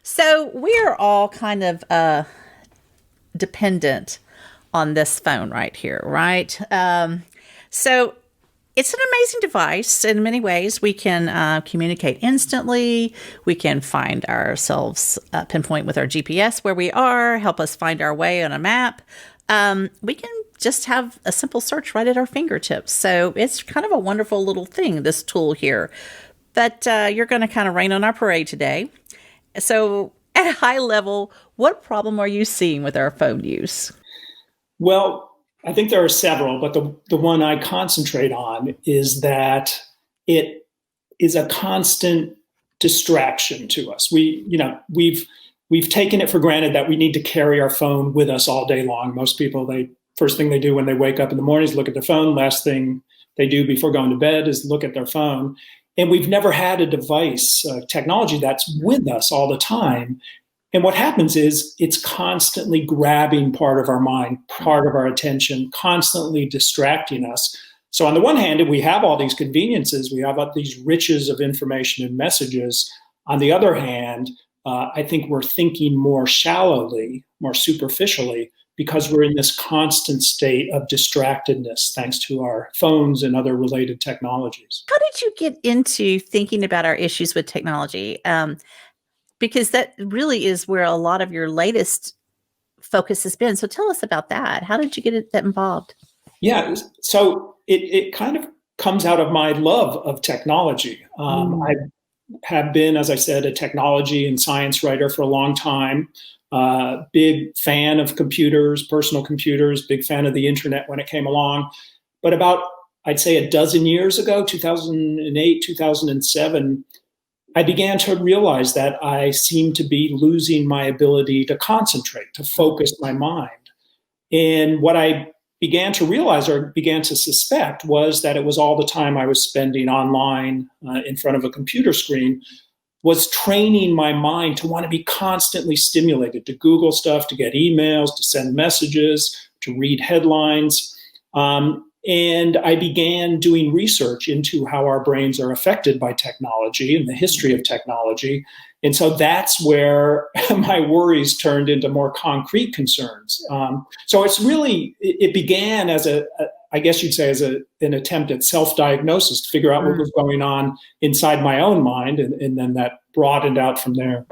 So we're all kind of dependent on this phone right here, right? So it's an amazing device in many ways. We can communicate instantly. We can find ourselves, pinpoint with our GPS where we are, help us find our way on a map. We can just have a simple search right at our fingertips. So it's kind of a wonderful little thing, this tool here. But you're going to kind of rain on our parade today. So, at a high level, what problem are you seeing with our phone use? Well, I think there are several, but the one I concentrate on is that it is a constant distraction to us. We've taken it for granted that we need to carry our phone with us all day long. Most people, they first thing they do when they wake up in the morning is look at their phone. Last thing they do before going to bed is look at their phone. And we've never had a device, technology that's with us all the time. And what happens is it's constantly grabbing part of our mind, part of our attention, constantly distracting us. So, on the one hand, we have all these conveniences, we have all these riches of information and messages. On the other hand, I think we're thinking more shallowly, more superficially, because we're in this constant state of distractedness thanks to our phones and other related technologies. How did you get into thinking about our issues with technology? Because that really is where a lot of your latest focus has been. So, tell us about that. How did you that involved? Yeah, so it kind of comes out of my love of technology. I Mm. have been, as I said, a technology and science writer for a long time. Big fan of computers, personal computers, big fan of the internet when it came along. But about, I'd say, a dozen years ago, 2008, 2007, I began to realize that I seemed to be losing my ability to concentrate, to focus my mind. And what I began to realize or began to suspect was that it was all the time I was spending online in front of a computer screen was training my mind to want to be constantly stimulated, to Google stuff, to get emails, to send messages, to read headlines. And I began doing research into how our brains are affected by technology and the history of technology. And so that's where my worries turned into more concrete concerns. So it's really, it began as I guess you'd say, as an attempt at self-diagnosis to figure out what Mm. was going on inside my own mind. And then that broadened out from there.